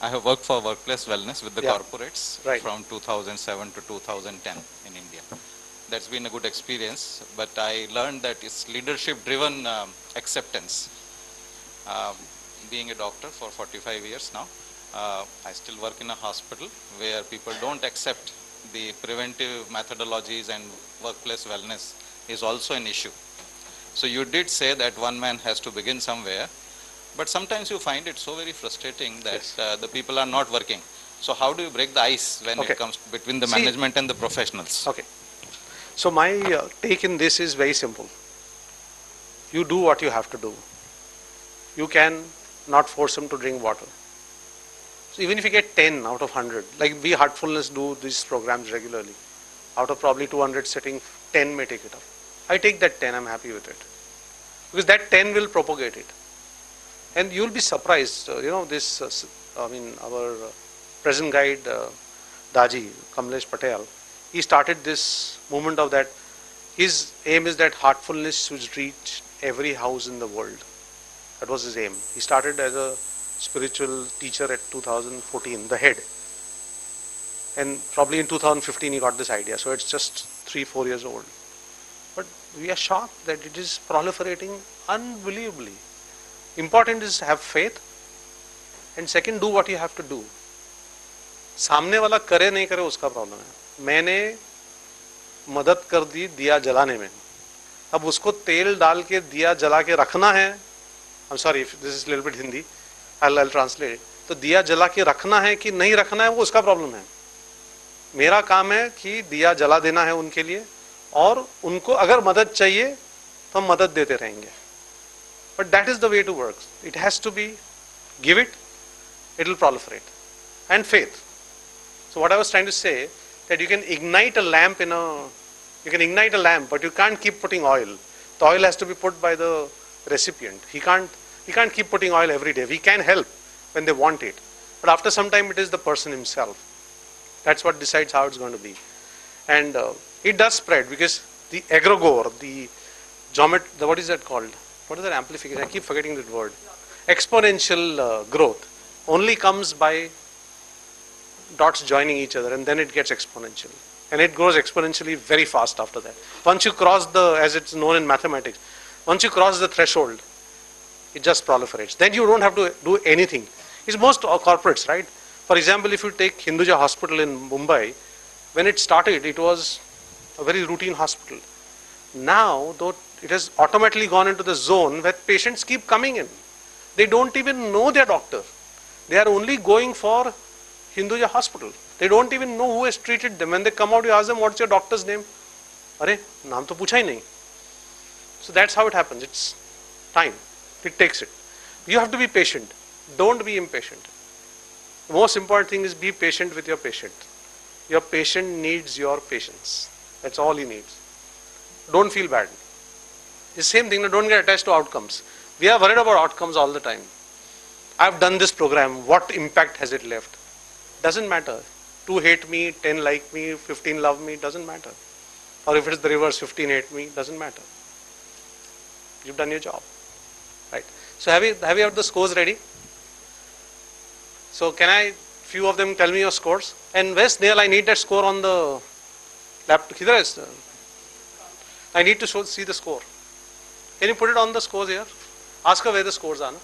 I have worked for workplace wellness with the Yeah. corporates Right. from 2007 to 2010 in India. That's been a good experience, but I learned that it's leadership-driven acceptance. Um, Being a doctor for 45 years now, I still work in a hospital where people don't accept the preventive methodologies, and workplace wellness is also an issue. So you did say that one man has to begin somewhere, but sometimes you find it so very frustrating that Yes. the people are not working. So how do you break the ice when Okay. it comes between the See. management and the professionals? Okay. So my take in this is very simple. You do what you have to do. You can not force them to drink water. So even if you get 10 out of 100, like we Heartfulness do these programs regularly, out of probably 200 sitting, 10 may take it up. I take that 10, I'm happy with it. Because that 10 will propagate it. And you'll be surprised, this, our present guide, Daji, Kamlesh Patel, he started this movement of that. His aim is that Heartfulness should reach every house in the world. That was his aim. He started as a spiritual teacher at 2014, the head. And probably in 2015 he got this idea. So it's just 3-4 years old. But we are shocked that it is proliferating unbelievably. Important is have faith, and second, do what you have to do. सामने वाला करे नहीं करे उसका problem है. मैंने मदद कर दी दिया जलाने में. अब उसको तेल डाल के दिया जला के रखना है. I'm sorry if this is a little bit Hindi. I'll translate it. तो दिया जला के रखना है कि नहीं रखना है वो उसका प्रॉब्लम है. मेरा काम है कि दिया जला देना है उनके लिए, और उनको अगर मदद चाहिए तो हम मदद देते रहेंगे. But that is the way to work. It has to be, give it, it will proliferate. And faith. So what I was trying to say, that you can ignite a lamp but you can't keep putting oil. The oil has to be put by the recipient. He can't keep putting oil every day. We can help when they want it. But after some time it is the person himself. That's what decides how it's going to be. And it does spread because the egregore, the geometry, what is that called? What is that amplification? I keep forgetting that word. Exponential growth only comes by dots joining each other, and then it gets exponential. And it grows exponentially very fast after that. Once you cross as it's known in mathematics, once you cross the threshold, it just proliferates. Then you don't have to do anything. It's most corporates, right? For example, if you take Hinduja Hospital in Mumbai, when it started, it was a very routine hospital. Now, though, it has automatically gone into the zone where patients keep coming in. They don't even know their doctor. They are only going for Hinduja Hospital. They don't even know who has treated them. When they come out, you ask them, what's your doctor's name? Arey, naam to pucha hi nahi. So that's how it happens. It's time. It takes it. You have to be patient. Don't be impatient. The most important thing is be patient with your patient. Your patient needs your patience. That's all he needs. Don't feel bad. The same thing, don't get attached to outcomes. We are worried about outcomes all the time. I've done this program. What impact has it left? Doesn't matter. 2 hate me, 10 like me, 15 love me, doesn't matter. Or if it's the reverse, 15 hate me, doesn't matter. You've done your job. Right. So have you had the scores ready? So can few of them tell me your scores? And where's Snail? I need that score on the laptop. I need to see the score. Can you put it on the scores here? Ask her where the scores are. No?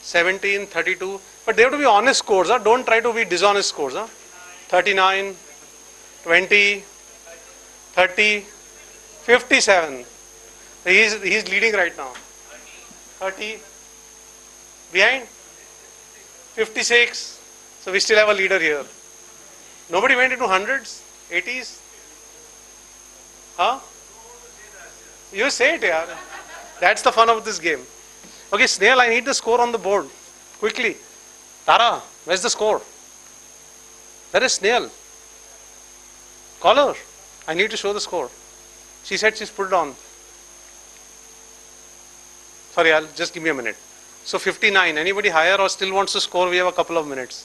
17, 32. But they have to be honest scores. Huh? Don't try to be dishonest scores. Huh? 39, 20, 30, 57. He's leading right now. 30. Behind? 56. So we still have a leader here. Nobody went into hundreds, 80s. Huh? You say it, yaar. That's the fun of this game. Okay, Snail, I need the score on the board. Quickly. Tara, where's the score? There is Snail. Call her. I need to show the score. She said she's put it on. Sorry, just give me a minute. So 59. Anybody higher or still wants to score? We have a couple of minutes.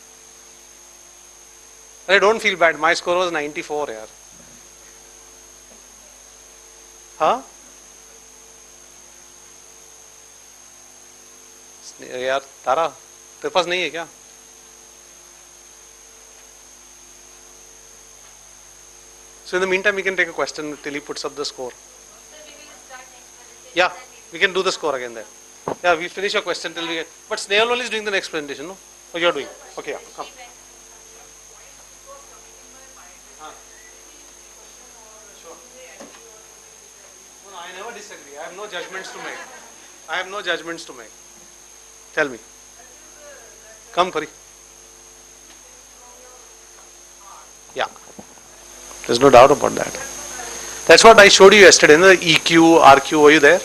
I don't feel bad. My score was 94. Yaar. Huh? Yaar, Tara, तेरे पास नहीं है क्या? So in the meantime, we can take a question till he puts up the score. Yeah, we can do the score again there. Yeah, we finish your question till we get. But Snehal only is doing the next presentation, no? Oh, you're doing. Okay, yeah, come. Sure. No, I never disagree. I have no judgments to make. I have no judgments to make. Tell me. Come, Pari. Yeah. There's no doubt about that. That's what I showed you yesterday. The EQ, RQ, were you there?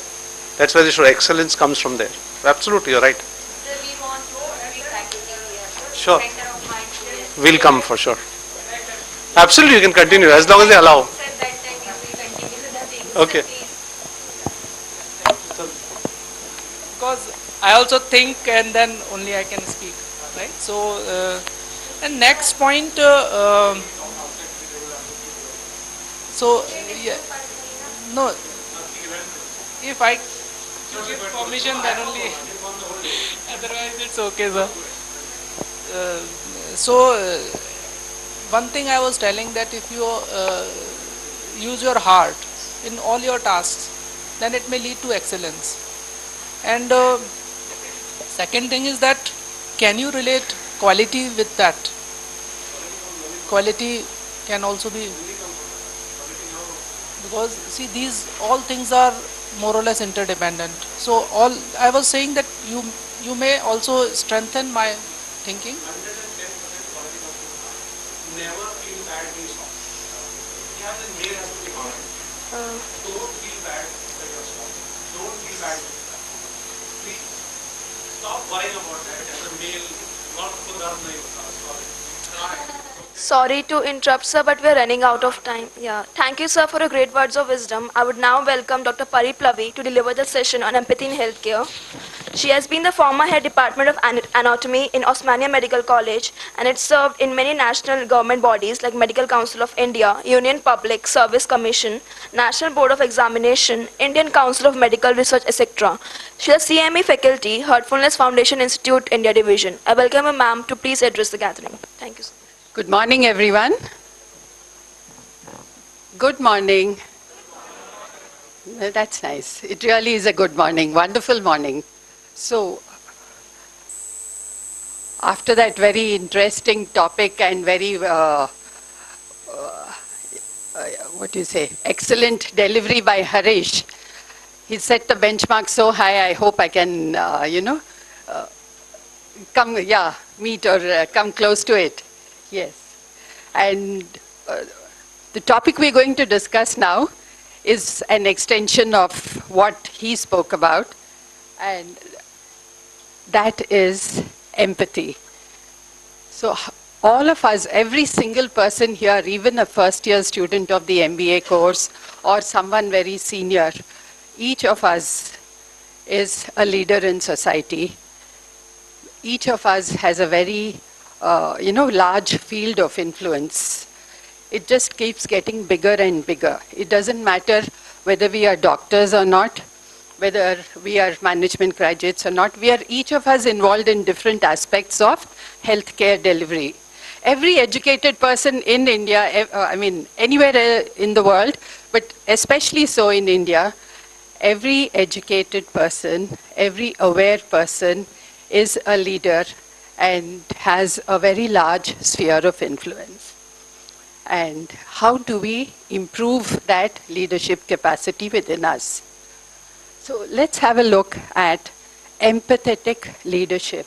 That's where the excellence comes from there. Absolutely, you're right. Sure. We'll come for sure. Absolutely, you can continue as long as they allow. Okay. Because I also think and then only I can speak, right? So, and next point, so, yeah, no, if I give permission then only, otherwise it's okay, sir. So, one thing I was telling that if you use your heart in all your tasks, then it may lead to excellence. And second thing is that can you relate quality with that? Quality can also be, because see these all things are more or less interdependent. So all I was saying that you may also strengthen my thinking. Never feel bad being soft. You have the male has to be hard. Don't feel bad that you're soft. Don't feel bad with that. Please stop worrying about that. As a male, not for that sorry. Sorry to interrupt, sir, but we are running out of time. Yeah. Thank you, sir, for your great words of wisdom. I would now welcome Dr. Pariplavi to deliver the session on empathy in healthcare. She has been the former head department of anatomy in Osmania Medical College, and it served in many national government bodies like Medical Council of India, Union Public Service Commission, National Board of Examination, Indian Council of Medical Research, etc. She is CME faculty, Heartfulness Foundation Institute, India Division. I welcome a ma'am to please address the gathering. Thank you, sir. Good morning, everyone. Good morning. Well, that's nice. It really is a good morning, wonderful morning. So, after that very interesting topic and very, excellent delivery by Harish, he set the benchmark so high, I hope I can, meet or come close to it. Yes. And the topic we're going to discuss now is an extension of what he spoke about, and that is empathy. So all of us, every single person here, even a first-year student of the MBA course or someone very senior, each of us is a leader in society. Each of us has a very large field of influence. It just keeps getting bigger and bigger. It doesn't matter whether we are doctors or not, whether we are management graduates or not. We are each of us involved in different aspects of healthcare delivery. Every educated person in India, anywhere in the world, but especially so in India, every educated person, every aware person is a leader and has a very large sphere of influence. And how do we improve that leadership capacity within us? So let's have a look at empathetic leadership.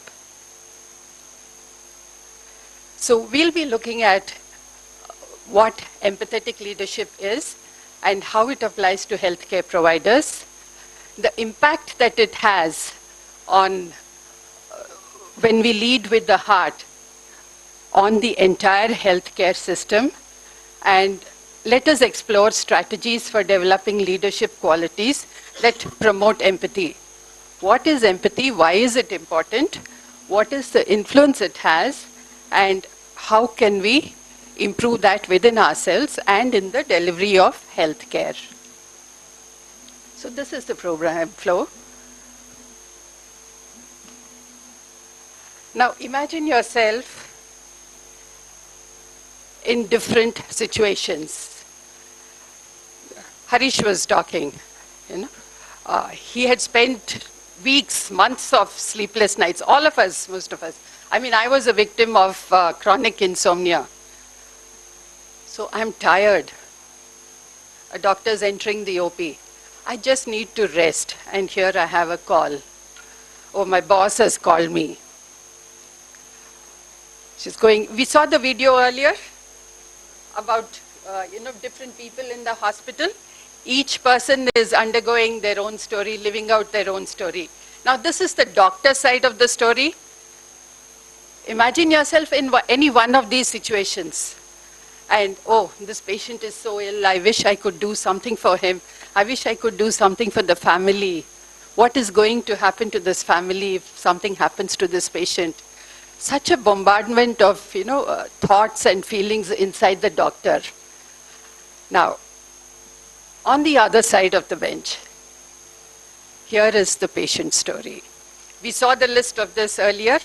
So we'll be looking at what empathetic leadership is and how it applies to healthcare providers, the impact that it has on when we lead with the heart on the entire healthcare system, and let us explore strategies for developing leadership qualities that promote empathy. What is empathy? Why is it important? What is the influence it has? And how can we improve that within ourselves and in the delivery of healthcare? So this is the program flow. Now imagine yourself in different situations. Harish was talking, you know. He had spent weeks, months of sleepless nights, all of us, most of us. I mean, I was a victim of chronic insomnia. So I'm tired. A doctor's entering the OP. I just need to rest, and here I have a call. Oh, my boss has called me. She's going, we saw the video earlier about, different people in the hospital. Each person is undergoing their own story, living out their own story. Now, this is the doctor side of the story. Imagine yourself in any one of these situations. And, oh, this patient is so ill, I wish I could do something for him. I wish I could do something for the family. What is going to happen to this family if something happens to this patient? Such a bombardment of, thoughts and feelings inside the doctor. Now, on the other side of the bench, here is the patient story. We saw the list of this earlier.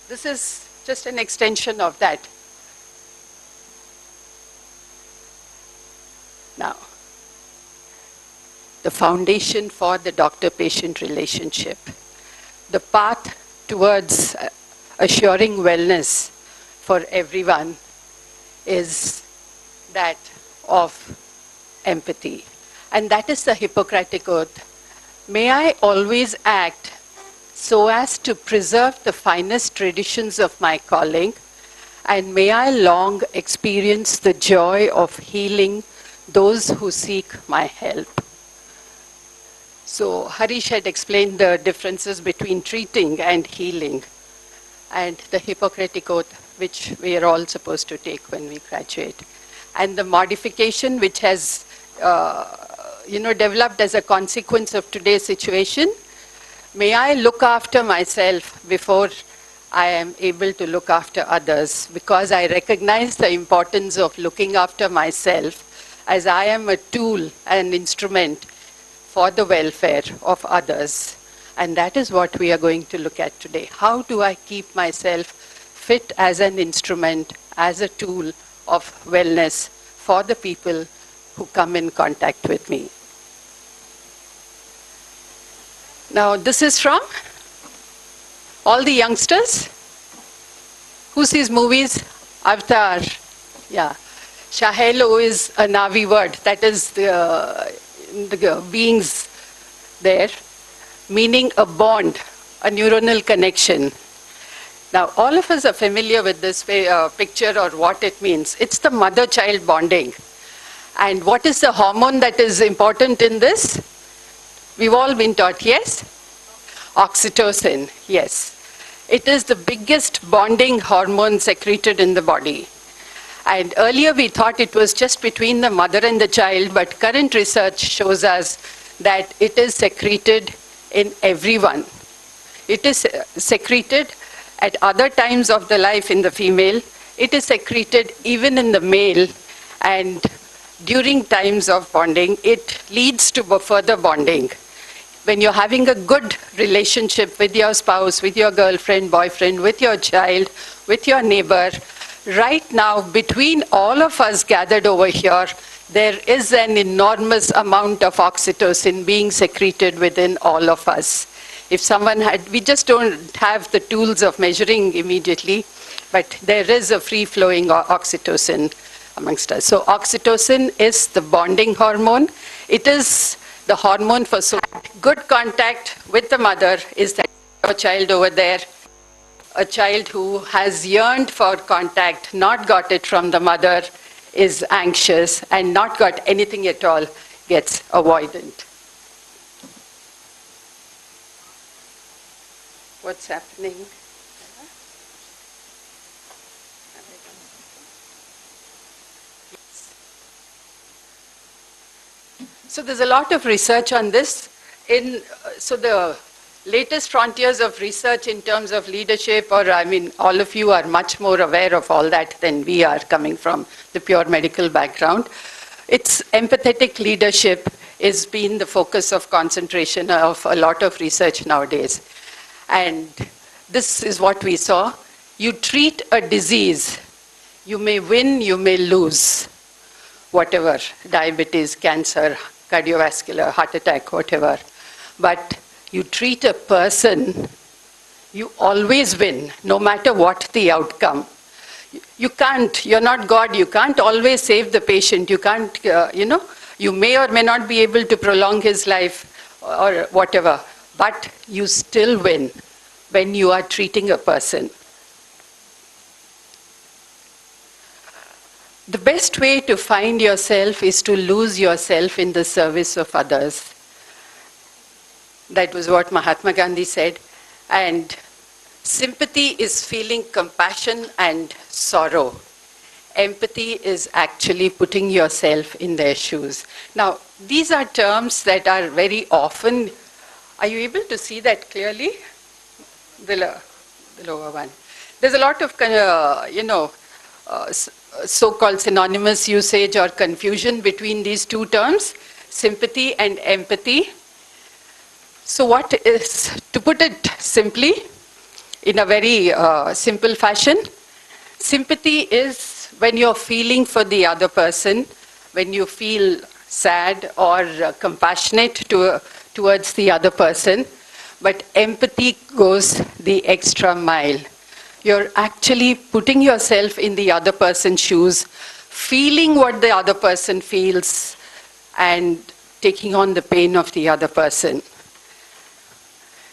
This is just an extension of that. Now, the foundation for the doctor-patient relationship, the path towards assuring wellness for everyone is that of empathy. And that is the Hippocratic Oath. May I always act so as to preserve the finest traditions of my calling, and may I long experience the joy of healing those who seek my help. So Harish had explained the differences between treating and healing, and the Hippocratic Oath, which we are all supposed to take when we graduate, and the modification which has developed as a consequence of today's situation. May I look after myself before I am able to look after others, because I recognize the importance of looking after myself as I am a tool, an instrument for the welfare of others. And that is what we are going to look at today. How do I keep myself fit as an instrument, as a tool of wellness for the people who come in contact with me? Now, this is from all the youngsters. Who sees movies? Avatar. Yeah. Shahelo is a Navi word. That is the beings there, meaning a bond, a neuronal connection. Now, all of us are familiar with this picture or what it means. It's the mother-child bonding. And what is the hormone that is important in this? We've all been taught, yes? Oxytocin, yes. It is the biggest bonding hormone secreted in the body. And earlier we thought it was just between the mother and the child, but current research shows us that it is secreted in everyone. It is secreted at other times of the life in the female. It is secreted even in the male. And during times of bonding, it leads to further bonding. When you're having a good relationship with your spouse, with your girlfriend, boyfriend, with your child, with your neighbor, right now, between all of us gathered over here, there is an enormous amount of oxytocin being secreted within all of us. If someone had, we just don't have the tools of measuring immediately, but there is a free-flowing oxytocin amongst us. So oxytocin is the bonding hormone. It is the hormone for good contact with the mother. Is that your child over there? A child who has yearned for contact, not got it from the mother, is anxious, and not got anything at all gets avoidant. What's happening? So there's a lot of research on this. So the latest frontiers of research in terms of leadership, or I mean, all of you are much more aware of all that than we are, coming from the pure medical background. It's empathetic leadership is been the focus of concentration of a lot of research nowadays. And this is what we saw. You treat a disease. You may win, you may lose. Whatever, diabetes, cancer, cardiovascular, heart attack, whatever. But you treat a person, you always win, no matter what the outcome. You can't, you're not God, you can't always save the patient. You can't, you may or may not be able to prolong his life or whatever, but you still win when you are treating a person. The best way to find yourself is to lose yourself in the service of others. That was what Mahatma Gandhi said. And sympathy is feeling compassion and sorrow. Empathy is actually putting yourself in their shoes. Now, these are terms that are very often, are you able to see that clearly? The lower one. There's a lot of, so-called synonymous usage or confusion between these two terms, sympathy and empathy. So what is, to put it simply, in a very simple fashion, sympathy is when you're feeling for the other person, when you feel sad or compassionate towards the other person, but empathy goes the extra mile. You're actually putting yourself in the other person's shoes, feeling what the other person feels, and taking on the pain of the other person.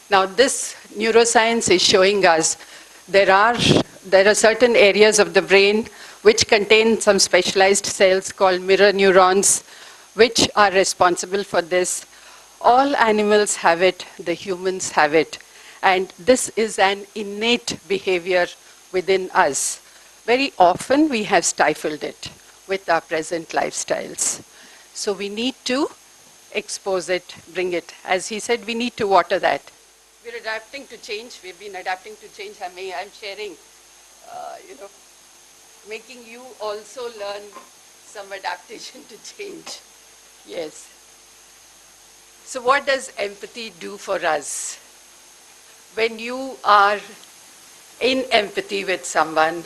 Now, this neuroscience is showing us there are certain areas of the brain which contain some specialized cells called mirror neurons, which are responsible for this. All animals have it, the humans have it. And this is an innate behavior within us. Very often we have stifled it with our present lifestyles. So we need to expose it, bring it. As he said, we need to water that. We're adapting to change. We've been adapting to change. I'm sharing, making you also learn some adaptation to change. Yes. So what does empathy do for us? When you are in empathy with someone,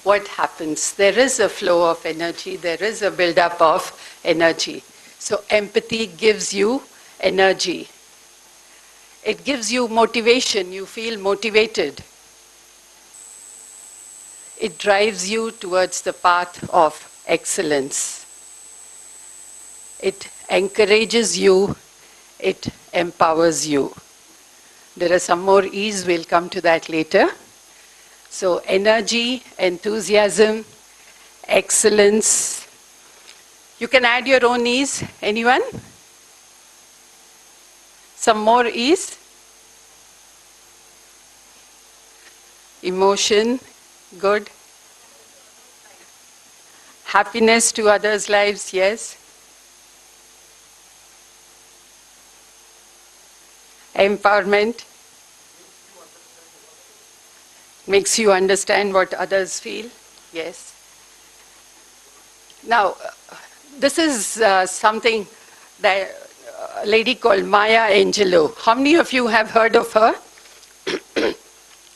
what happens? There is a flow of energy. There is a buildup of energy. So empathy gives you energy. It gives you motivation. You feel motivated. It drives you towards the path of excellence. It encourages you. It empowers you. There are some more E's, we'll come to that later. So energy, enthusiasm, excellence. You can add your own E's. Anyone? Some more E's? Emotion, good. Happiness to others' lives, yes. Empowerment makes you understand what others feel. Yes. Now, this is something that a lady called Maya Angelou. How many of you have heard of her?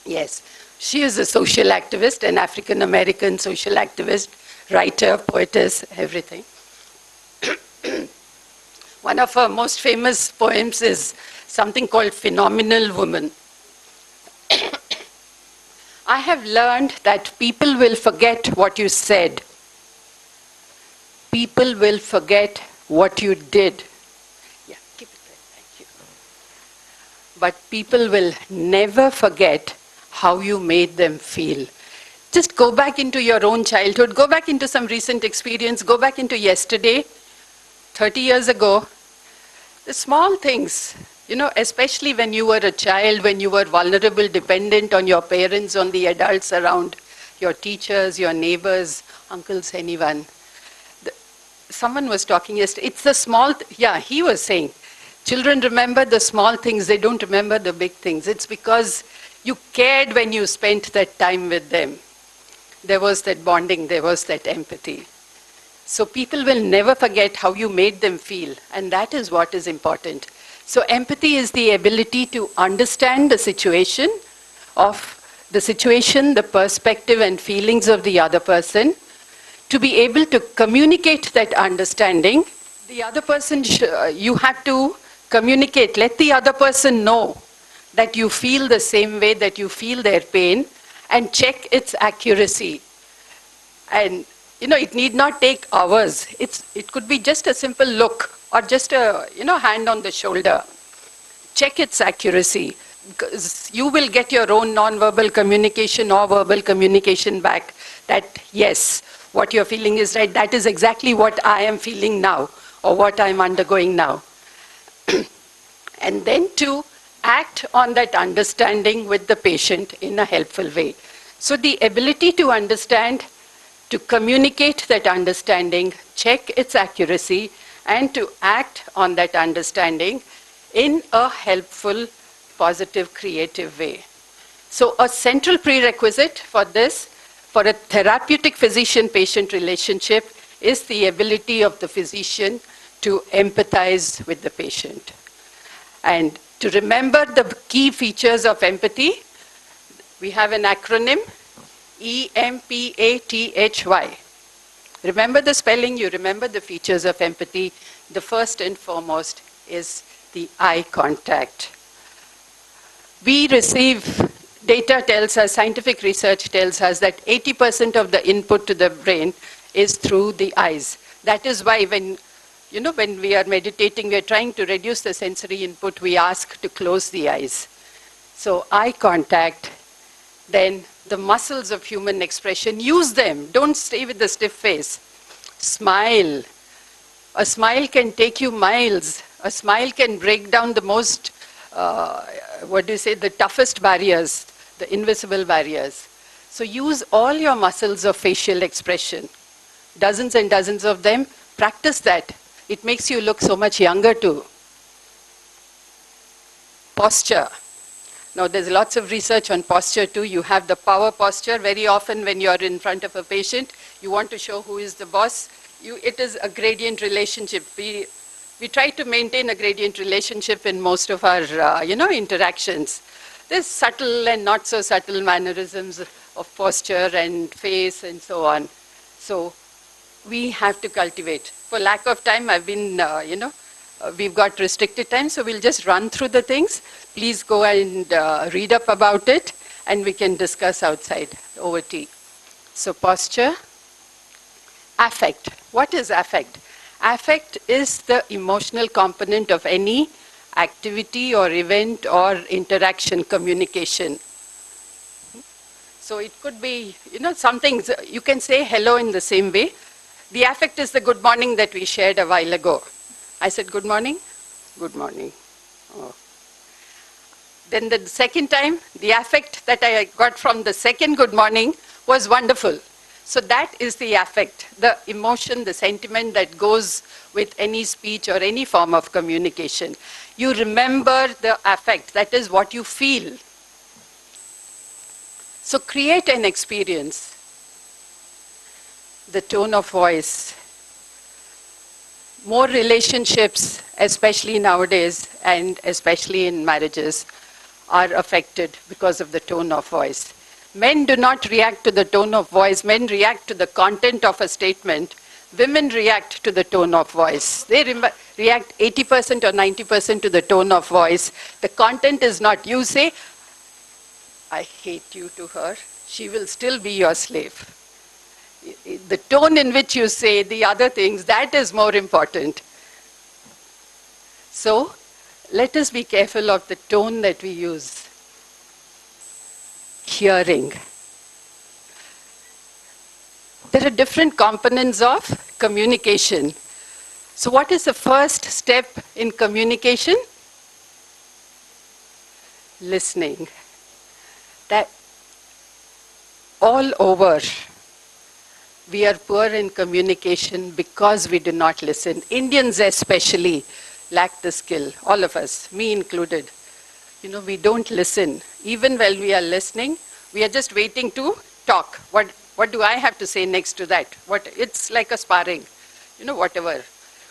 Yes. She is a social activist, an African-American social activist, writer, poetess, everything. One of her most famous poems is something called Phenomenal Woman. I have learned that people will forget what you said. People will forget what you did. Yeah, keep it there, thank you. But people will never forget how you made them feel. Just go back into your own childhood, go back into some recent experience, go back into yesterday, 30 years ago. The small things, especially when you were a child, when you were vulnerable, dependent on your parents, on the adults around, your teachers, your neighbors, uncles, anyone. Someone was talking yesterday, it's the small, he was saying, children remember the small things, they don't remember the big things. It's because you cared when you spent that time with them. There was that bonding, there was that empathy. So people will never forget how you made them feel, and that is what is important. So empathy is the ability to understand the situation of the situation, the perspective and feelings of the other person, to be able to communicate that understanding. The other person, you have to communicate, let the other person know that you feel the same way, that you feel their pain, and check its accuracy. And it need not take hours. It could be just a simple look or just a hand on the shoulder. Check its accuracy, because you will get your own non-verbal communication or verbal communication back that yes, what you're feeling is right. That is exactly what I am feeling now or what I'm undergoing now. And then to act on that understanding with the patient in a helpful way. So the ability to understand, to communicate that understanding, check its accuracy, and to act on that understanding in a helpful, positive, creative way. So a central prerequisite for this, for a therapeutic physician-patient relationship, is the ability of the physician to empathize with the patient. And to remember the key features of empathy, we have an acronym, EMPATHY. Remember the spelling, you remember the features of empathy. The first and foremost is the eye contact. We receive, data tells us, scientific research tells us that 80% of the input to the brain is through the eyes. That is why when we are meditating, we are trying to reduce the sensory input, we ask to close the eyes. So eye contact, then the muscles of human expression, use them. Don't stay with the stiff face. Smile. A smile can take you miles. A smile can break down the most, the toughest barriers, the invisible barriers. So use all your muscles of facial expression. Dozens and dozens of them. Practice that. It makes you look so much younger too. Posture. Now there's lots of research on posture too. You have the power posture. Very often when you're in front of a patient, you want to show who is the boss. It is a gradient relationship. We try to maintain a gradient relationship in most of our interactions. There's subtle and not so subtle mannerisms of posture and face and so on. So we have to cultivate. For lack of time, I've been, we've got restricted time, so we'll just run through the things. Please go and read up about it, and we can discuss outside over tea. So posture, affect. What is affect? Affect is the emotional component of any activity or event or interaction, communication. So it could be, some things, you can say hello in the same way. The affect is the good morning that we shared a while ago. I said, good morning? Good morning. Oh. Then the second time, the affect that I got from the second good morning was wonderful. So that is the affect, the emotion, the sentiment that goes with any speech or any form of communication. You remember the affect, that is what you feel. So create an experience. The tone of voice. More relationships, especially nowadays and especially in marriages, are affected because of the tone of voice. Men do not react to the tone of voice. Men react to the content of a statement. Women react to the tone of voice. They react 80% or 90% to the tone of voice. The content is not, you say, I hate you to her, she will still be your slave. The tone in which you say the other things, that is more important. So, let us be careful of the tone that we use. Hearing. There are different components of communication. So what is the first step in communication? Listening. That all over, we are poor in communication because we do not listen. Indians especially lack the skill, all of us, me included. We don't listen. Even while we are listening, we are just waiting to talk. What do I have to say next to that? It's like a sparring, whatever.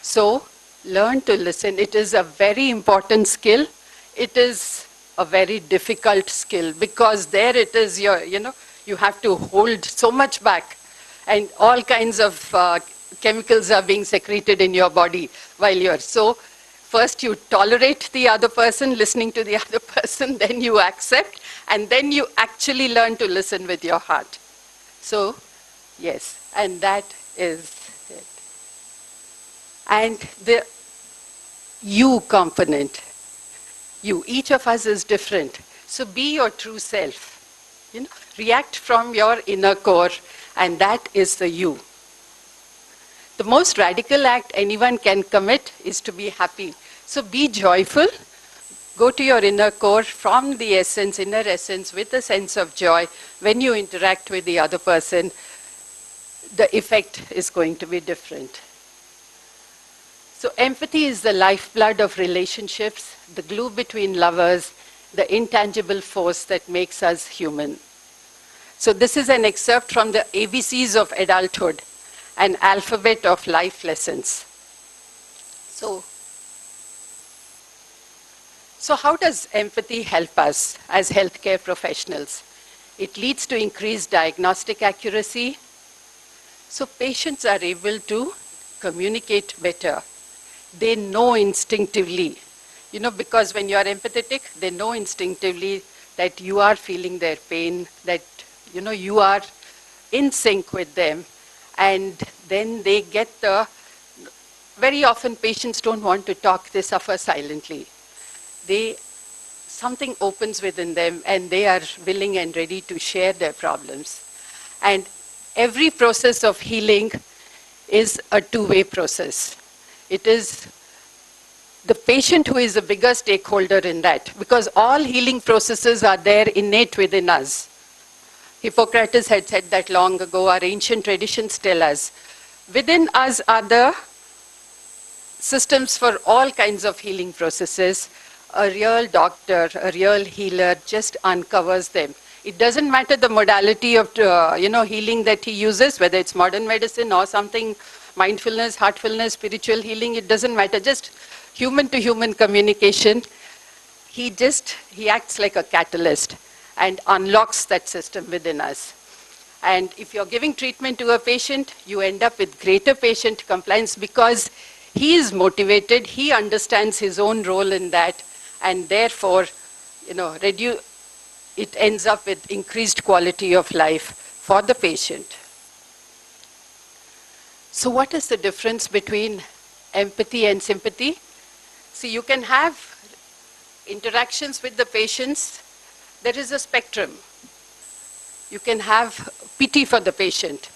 So learn to listen. It is a very important skill. It is a very difficult skill, because there it is, you have to hold so much back, and all kinds of chemicals are being secreted in your body while you're so. First you tolerate the other person, listening to the other person, then you accept, and then you actually learn to listen with your heart. So, yes, and that is it. And the you component, each of us is different. So be your true self. React from your inner core, and that is the you. The most radical act anyone can commit is to be happy. So be joyful. Go to your inner core from the essence, inner essence, with a sense of joy. When you interact with the other person, the effect is going to be different. So empathy is the lifeblood of relationships, the glue between lovers, the intangible force that makes us human. So this is an excerpt from the ABCs of adulthood, an alphabet of life lessons. So how does empathy help us as healthcare professionals? It leads to increased diagnostic accuracy. So patients are able to communicate better. They know instinctively, because when you are empathetic, they know instinctively that you are feeling their pain, that, you are in sync with them. And then they get very often patients don't want to talk, they suffer silently. Something opens within them and they are willing and ready to share their problems. And every process of healing is a two-way process. It is the patient who is the bigger stakeholder in that, because all healing processes are there innate within us. Hippocrates had said that long ago. Our ancient traditions tell us. Within us are the systems for all kinds of healing processes. A real doctor, a real healer just uncovers them. It doesn't matter the modality of healing that he uses, whether it's modern medicine or something, mindfulness, heartfulness, spiritual healing, it doesn't matter, just human to human communication. He acts like a catalyst and unlocks that system within us. And if you're giving treatment to a patient, you end up with greater patient compliance because he is motivated, he understands his own role in that, and therefore, it ends up with increased quality of life for the patient. So what is the difference between empathy and sympathy? See, you can have interactions with the patients. There is a spectrum. You can have pity for the patient.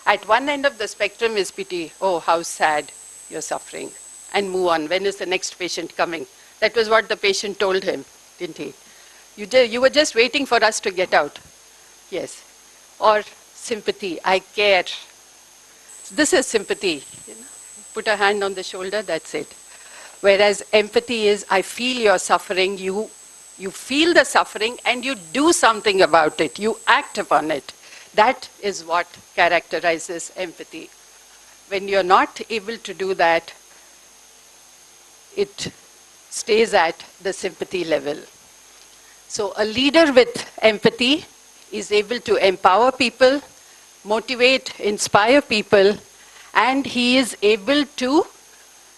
At one end of the spectrum is pity. Oh, how sad, you're suffering. And move on. When is the next patient coming? That was what the patient told him, didn't he? You were just waiting for us to get out. Yes. Or sympathy, I care. This is sympathy. Put a hand on the shoulder, that's it. Whereas empathy is, I feel your suffering, you feel the suffering and you do something about it, you act upon it. That is what characterizes empathy. When you're not able to do that, it stays at the sympathy level. So a leader with empathy is able to empower people, motivate, inspire people, and he is able to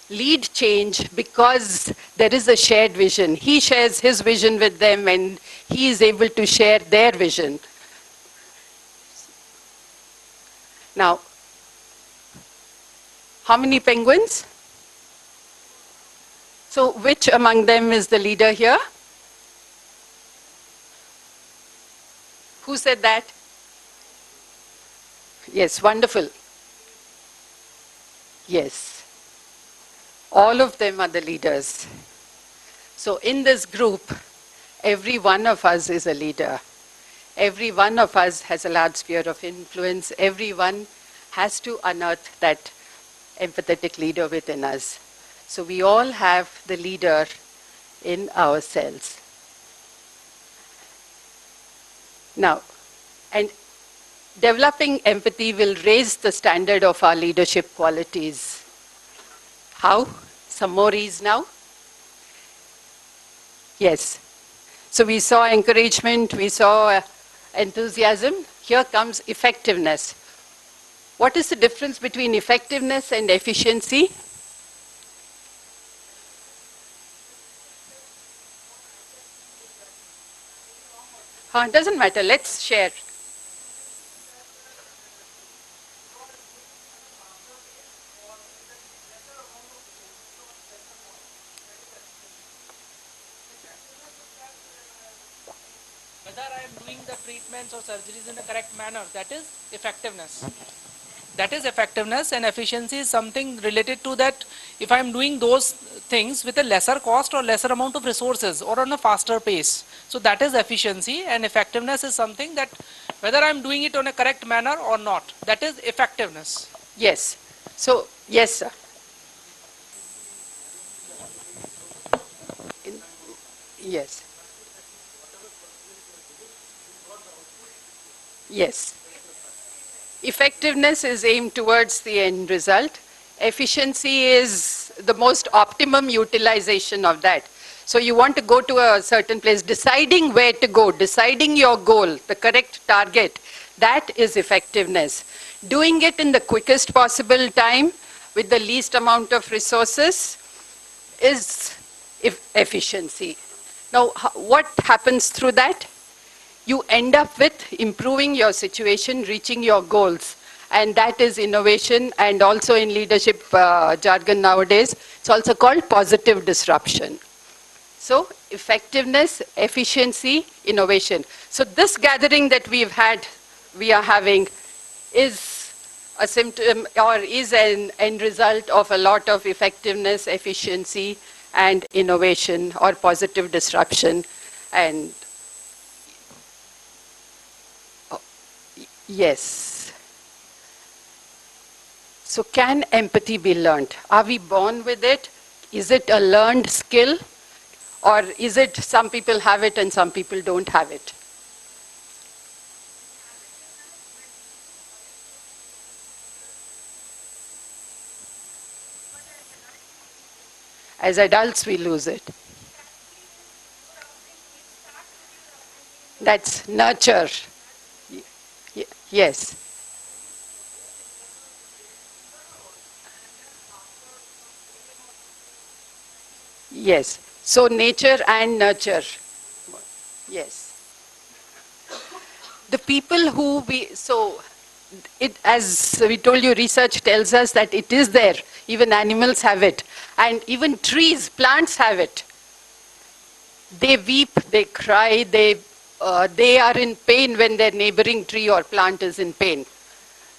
lead change because there is a shared vision. He shares his vision with them and he is able to share their vision. Now, how many penguins? So which among them is the leader here? Who said that? Yes, wonderful. Yes. All of them are the leaders. So in this group, every one of us is a leader. Every one of us has a large sphere of influence. Everyone has to unearth that empathetic leader within us. So we all have the leader in ourselves. Now, and developing empathy will raise the standard of our leadership qualities. How? Some more ease now? Yes. So we saw encouragement, we saw enthusiasm. Here comes effectiveness. What is the difference between effectiveness and efficiency? Doesn't matter, let's share. Whether I am doing the treatments or surgeries in the correct manner, that is effectiveness. That is effectiveness, and efficiency is something related to that if I am doing those things with a lesser cost or lesser amount of resources or on a faster pace. So that is efficiency, and effectiveness is something that whether I am doing it on a correct manner or not, that is effectiveness. Yes. So, yes, sir. Yes. Yes. Effectiveness is aimed towards the end result. Efficiency is the most optimum utilization of that. So you want to go to a certain place, deciding where to go, deciding your goal, the correct target, that is effectiveness. Doing it in the quickest possible time with the least amount of resources is efficiency. Now, what happens through that? You end up with improving your situation, reaching your goals. And that is innovation, and also in leadership jargon nowadays, it's also called positive disruption. So effectiveness, efficiency, innovation. So this gathering that we are having is a symptom or is an end result of a lot of effectiveness, efficiency, and innovation or positive disruption. And yes. So can empathy be learned? Are we born with it? Is it a learned skill? Or is it some people have it and some people don't have it? As adults, we lose it. That's nurture. Yes. Yes. So nature and nurture. Yes. The people who as we told you, research tells us that it is there. Even animals have it. And even trees, plants have it. They weep, they cry, they are in pain when their neighboring tree or plant is in pain.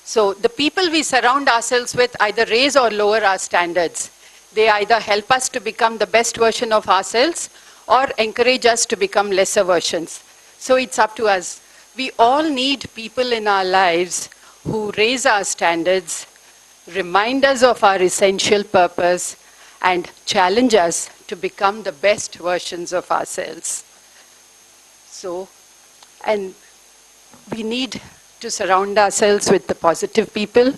So the people we surround ourselves with either raise or lower our standards. They either help us to become the best version of ourselves or encourage us to become lesser versions. So it's up to us. We all need people in our lives who raise our standards, remind us of our essential purpose, and challenge us to become the best versions of ourselves. So, and we need to surround ourselves with the positive people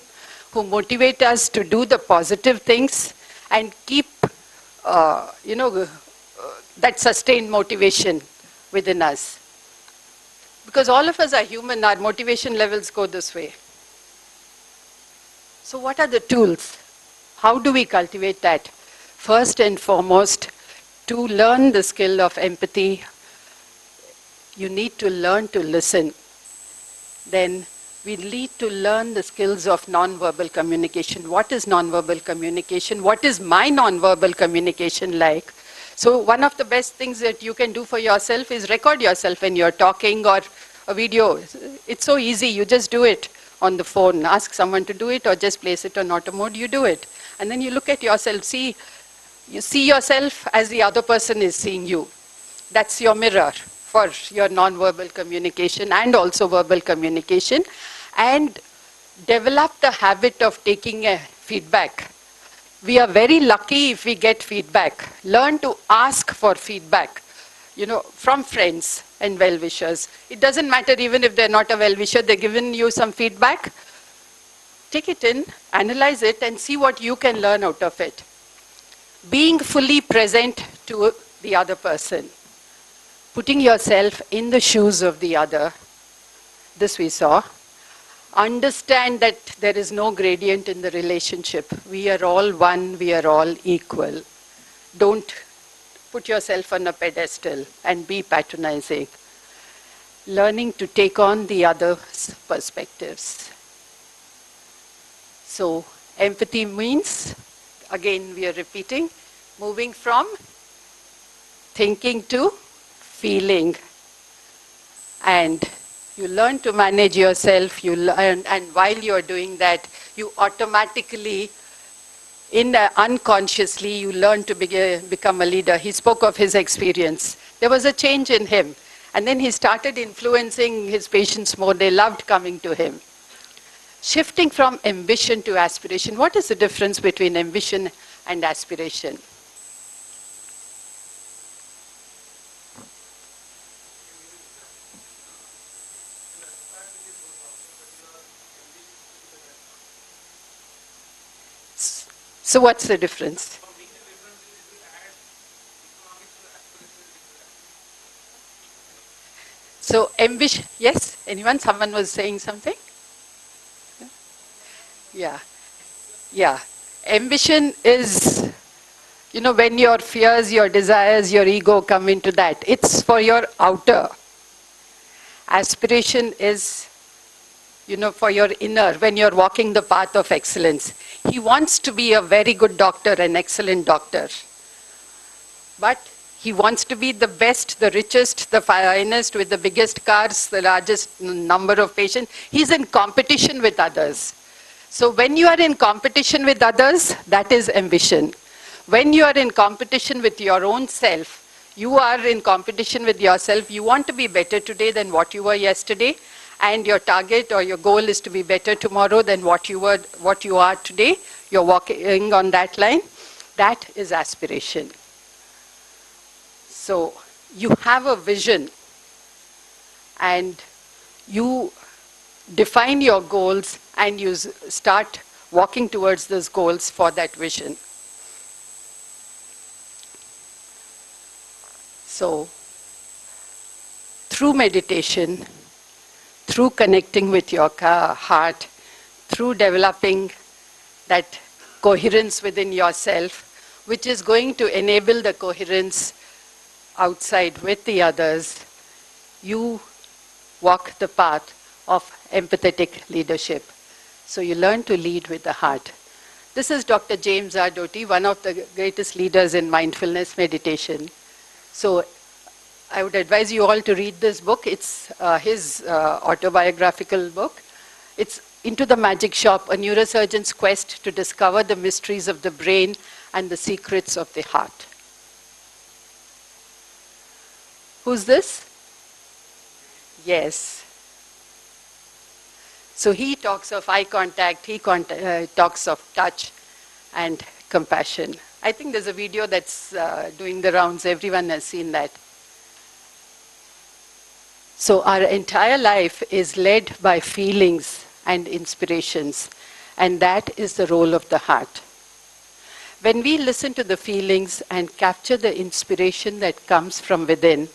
who motivate us to do the positive things and keep, that sustained motivation within us. Because all of us are human, our motivation levels go this way. So what are the tools? How do we cultivate that? First and foremost, to learn the skill of empathy, you need to learn to listen. Then we need to learn the skills of non-verbal communication. What is non-verbal communication? What is my non-verbal communication like? So one of the best things that you can do for yourself is record yourself when you're talking or a video. It's so easy, you just do it on the phone. Ask someone to do it or just place it on auto mode, you do it. And then you look at yourself, you see yourself as the other person is seeing you. That's your mirror for your non-verbal communication and also verbal communication. And develop the habit of taking a feedback. We are very lucky if we get feedback. Learn to ask for feedback, from friends and well-wishers. It doesn't matter even if they're not a well-wisher, they're giving you some feedback. Take it in, analyze it, and see what you can learn out of it. Being fully present to the other person. putting yourself in the shoes of the other. This we saw. Understand that there is no gradient in the relationship. We are all one, we are all equal. Don't put yourself on a pedestal and be patronizing. Learning to take on the other's perspectives. So empathy means, again we are repeating, moving from thinking to feeling. And you learn to manage yourself, you learn, and while you're doing that, you automatically, unconsciously, you learn to become a leader. He spoke of his experience. There was a change in him. And then he started influencing his patients more. They loved coming to him. Shifting from ambition to aspiration. What is the difference between ambition and aspiration? So what's the difference? So ambition, yes? Anyone? Someone was saying something? Yeah. Yeah. Ambition is, when your fears, your desires, your ego come into that. It's for your outer. Aspiration is, for your inner, when you're walking the path of excellence. He wants to be a very good doctor, an excellent doctor. But he wants to be the best, the richest, the finest, with the biggest cars, the largest number of patients. He's in competition with others. So when you are in competition with others, that is ambition. When you are in competition with your own self, you are in competition with yourself. You want to be better today than what you were yesterday, and your target or your goal is to be better tomorrow than what you are today. You're walking on that line. That is aspiration. So you have a vision, and you define your goals, and you start walking towards those goals for that vision. So through meditation, through connecting with your heart, through developing that coherence within yourself, which is going to enable the coherence outside with the others, you walk the path of empathetic leadership. So you learn to lead with the heart. This is Dr. James R. Doty, one of the greatest leaders in mindfulness meditation. So I would advise you all to read this book. It's his autobiographical book. It's Into the Magic Shop, a neurosurgeon's quest to discover the mysteries of the brain and the secrets of the heart. Who's this? Yes. So he talks of eye contact, he talks of touch and compassion. I think there's a video that's doing the rounds. Everyone has seen that. So our entire life is led by feelings and inspirations, and that is the role of the heart. When we listen to the feelings and capture the inspiration that comes from within,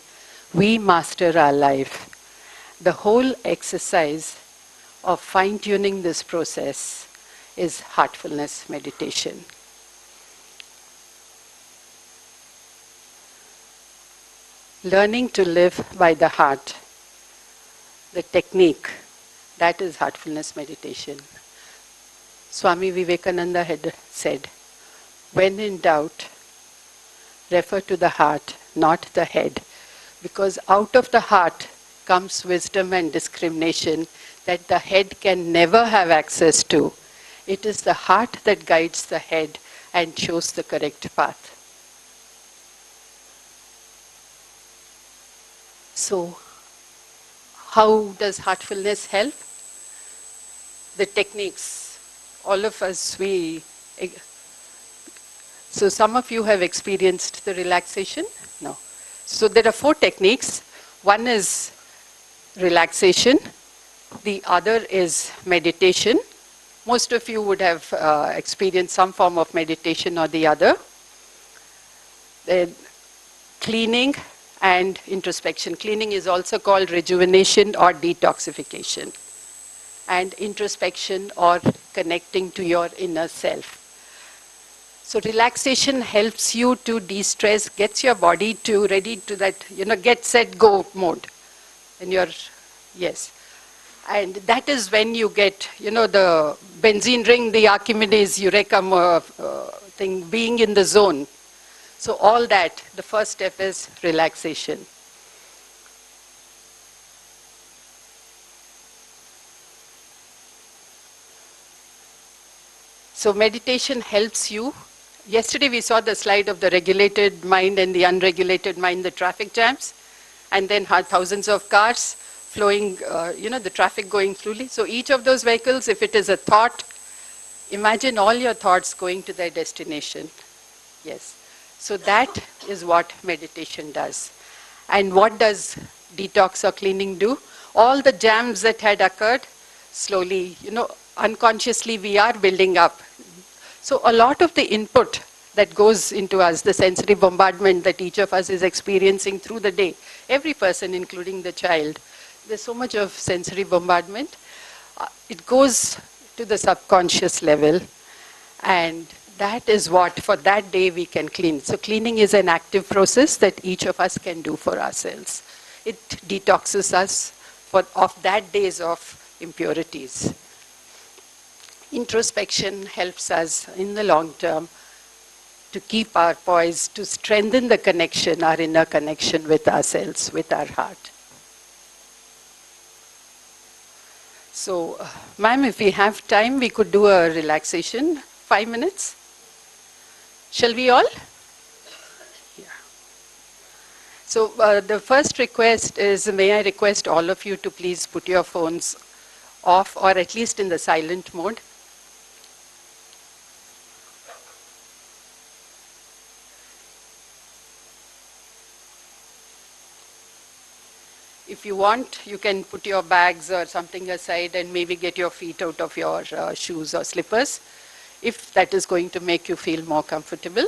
we master our life. The whole exercise of fine-tuning this process is heartfulness meditation. Learning to live by the heart, the technique, that is heartfulness meditation. Swami Vivekananda had said, when in doubt, refer to the heart, not the head, because out of the heart comes wisdom and discrimination that the head can never have access to. It is the heart that guides the head and shows the correct path. So, how does heartfulness help? The techniques. All of us, so some of you have experienced the relaxation? No. So there are 4 techniques. One is relaxation. The other is meditation. Most of you would have experienced some form of meditation or the other. Then cleaning and introspection. Cleaning is also called rejuvenation or detoxification, and introspection or connecting to your inner self. So relaxation helps you to de-stress, gets your body to ready to that, get, set, go mode. And you're, yes. And that is when you get, the benzene ring, the Archimedes Eureka thing, being in the zone. So all that, the first step is relaxation. So meditation helps you. Yesterday we saw the slide of the regulated mind and the unregulated mind, the traffic jams, and then thousands of cars flowing, the traffic going slowly. So each of those vehicles, if it is a thought, imagine all your thoughts going to their destination. Yes. So that is what meditation does. And what does detox or cleaning do? All the jams that had occurred, slowly, unconsciously we are building up. So a lot of the input that goes into us, the sensory bombardment that each of us is experiencing through the day, every person, including the child, there's so much of sensory bombardment. It goes to the subconscious level, and that is what, for that day, we can clean. So cleaning is an active process that each of us can do for ourselves. It detoxes us of that days of impurities. Introspection helps us in the long term to keep our poise, to strengthen the connection, our inner connection with ourselves, with our heart. So, ma'am, if we have time, we could do a relaxation, 5 minutes. Shall we all? Yeah. So, the first request is, may I request all of you to please put your phones off, or at least in the silent mode. If you want, you can put your bags or something aside and maybe get your feet out of your shoes or slippers, if that is going to make you feel more comfortable.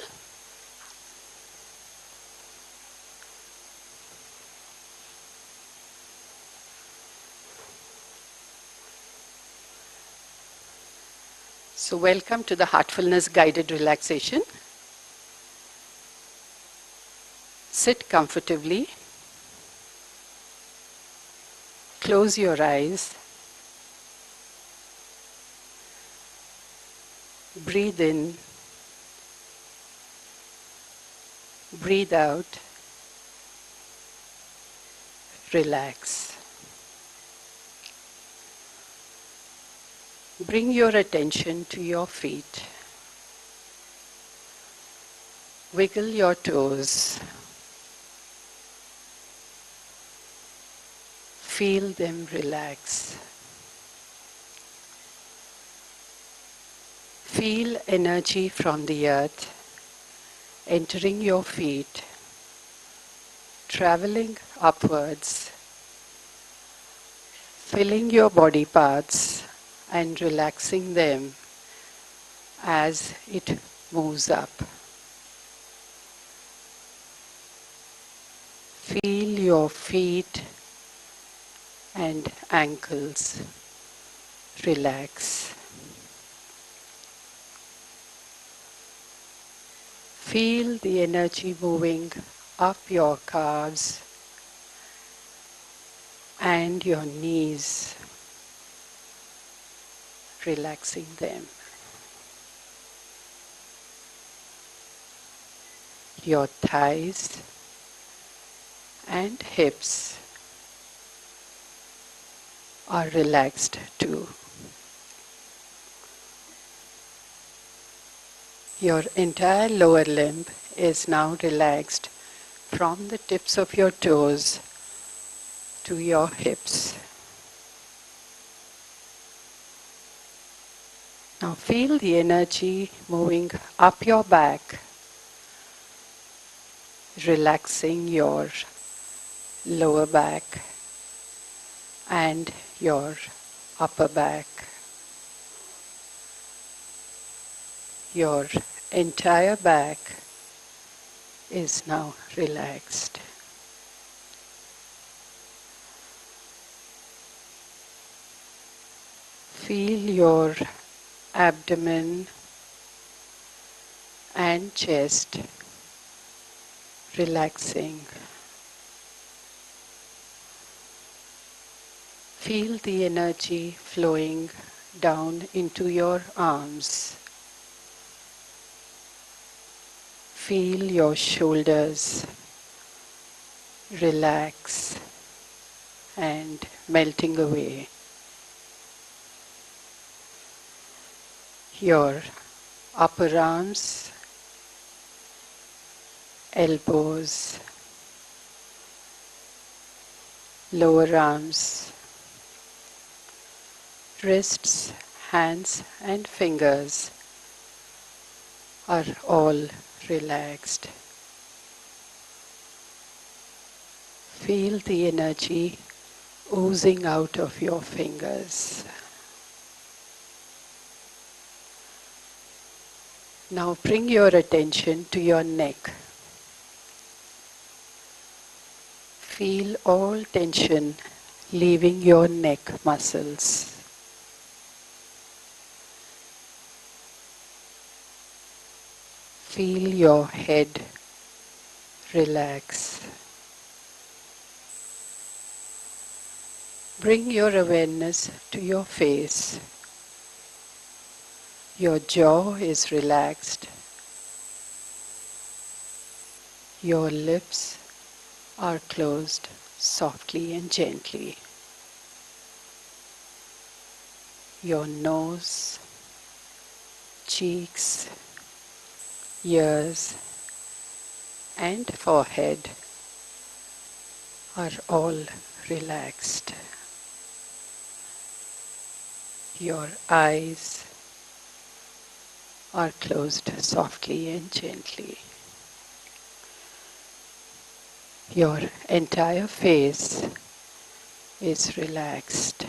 So welcome to the Heartfulness Guided Relaxation. Sit comfortably. Close your eyes. Breathe in. Breathe out. Relax. Bring your attention to your feet. Wiggle your toes. Feel them relax. Feel energy from the earth entering your feet, traveling upwards, filling your body parts and relaxing them as it moves up. Feel your feet and ankles relax. Feel the energy moving up your calves and your knees, relaxing them. Your thighs and hips are relaxed too. Your entire lower limb is now relaxed from the tips of your toes to your hips. Now feel the energy moving up your back, relaxing your lower back and your upper back. Your entire back is now relaxed. Feel your abdomen and chest relaxing. Feel the energy flowing down into your arms. Feel your shoulders relax and melting away. Your upper arms, elbows, lower arms, wrists, hands and fingers are all relaxed. Feel the energy oozing out of your fingers. Now bring your attention to your neck. Feel all tension leaving your neck muscles. Feel your head relax. Bring your awareness to your face. Your jaw is relaxed. Your lips are closed softly and gently. Your nose, cheeks, ears, and forehead are all relaxed. Your eyes are closed softly and gently. Your entire face is relaxed.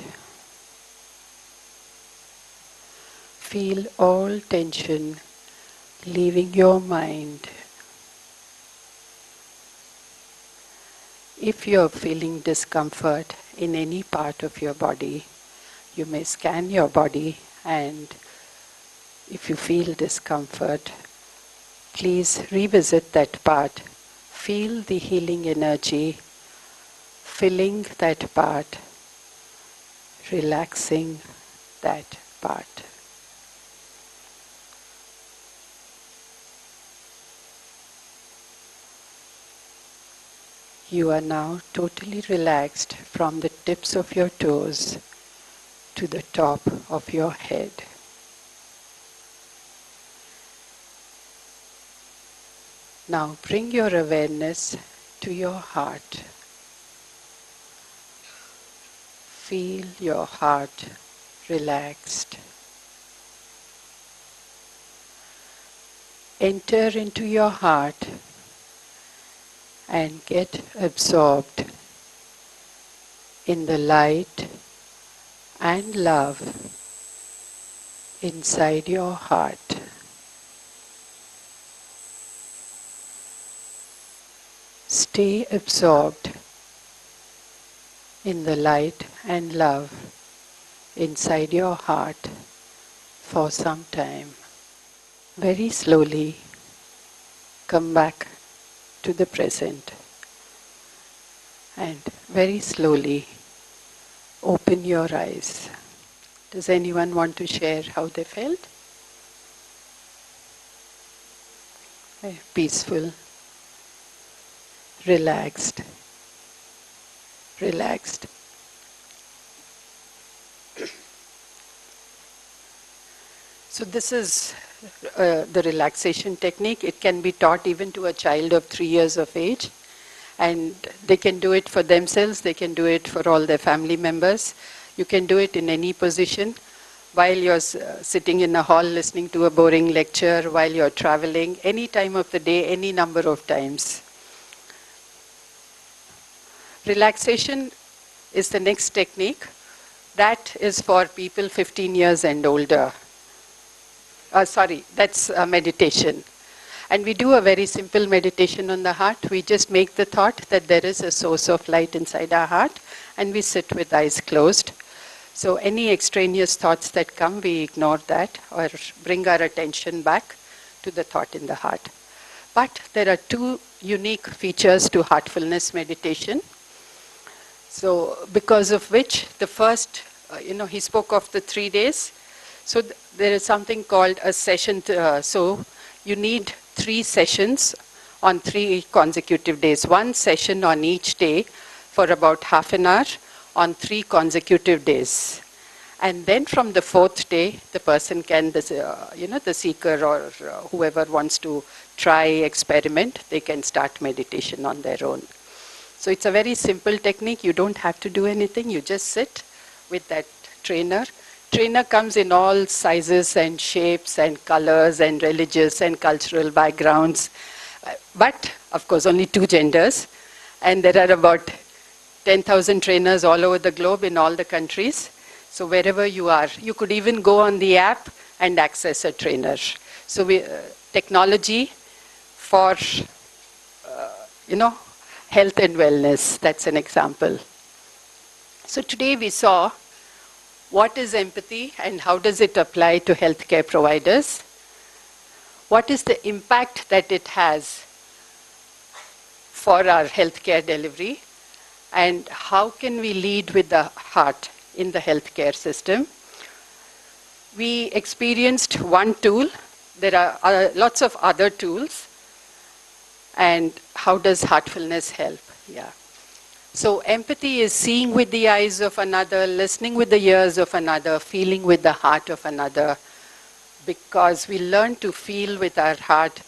Feel all tension leaving your mind. If you are feeling discomfort in any part of your body, you may scan your body, and if you feel discomfort, please revisit that part. Feel the healing energy filling that part, relaxing that part. You are now totally relaxed from the tips of your toes to the top of your head. Now bring your awareness to your heart. Feel your heart relaxed. Enter into your heart and get absorbed in the light and love inside your heart. Stay absorbed in the light and love inside your heart for some time. Very slowly come back to the present and very slowly open your eyes. Does anyone want to share how they felt? Peaceful, relaxed, relaxed. So this is the relaxation technique. It can be taught even to a child of 3 years of age, and they can do it for themselves, they can do it for all their family members. You can do it in any position, while you're sitting in a hall listening to a boring lecture, while you're traveling, any time of the day, any number of times. Relaxation is the next technique. That is for people 15 years and older. That's meditation. And we do a very simple meditation on the heart. We just make the thought that there is a source of light inside our heart, and we sit with eyes closed. So any extraneous thoughts that come, we ignore that or bring our attention back to the thought in the heart. But there are two unique features to heartfulness meditation. So because of which the first, he spoke of the 3 days. So there is something called a session. So you need 3 sessions on 3 consecutive days. 1 session on each day for about half an hour on 3 consecutive days. And then from the 4th day, the person can, the seeker or whoever wants to try, experiment, they can start meditation on their own. So it's a very simple technique. You don't have to do anything. You just sit with that trainer. Trainer comes in all sizes and shapes and colors and religious and cultural backgrounds. But, of course, only 2 genders. And there are about 10,000 trainers all over the globe in all the countries. So wherever you are, you could even go on the app and access a trainer. So technology for, health and wellness, that's an example. So today we saw what is empathy and how does it apply to healthcare providers. What is the impact that it has for our healthcare delivery, and how can we lead with the heart in the healthcare system. We experienced one tool. There are lots of other tools. And how does heartfulness help? Yeah. So empathy is seeing with the eyes of another, listening with the ears of another, feeling with the heart of another, because we learn to feel with our heart,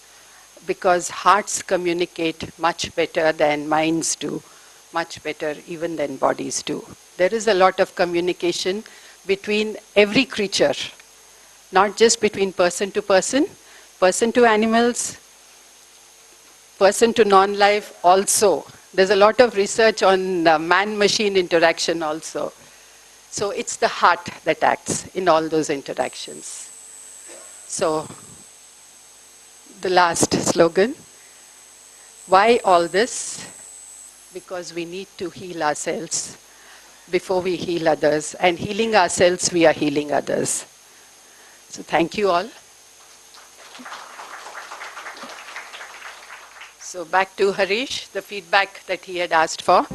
because hearts communicate much better than minds do, much better even than bodies do. There is a lot of communication between every creature, not just between person to animals, person to non-life also. There's a lot of research on man-machine interaction also. So it's the heart that acts in all those interactions. So the last slogan, why all this? Because we need to heal ourselves before we heal others. And healing ourselves, we are healing others. So thank you all. So back to Harish, the feedback that he had asked for.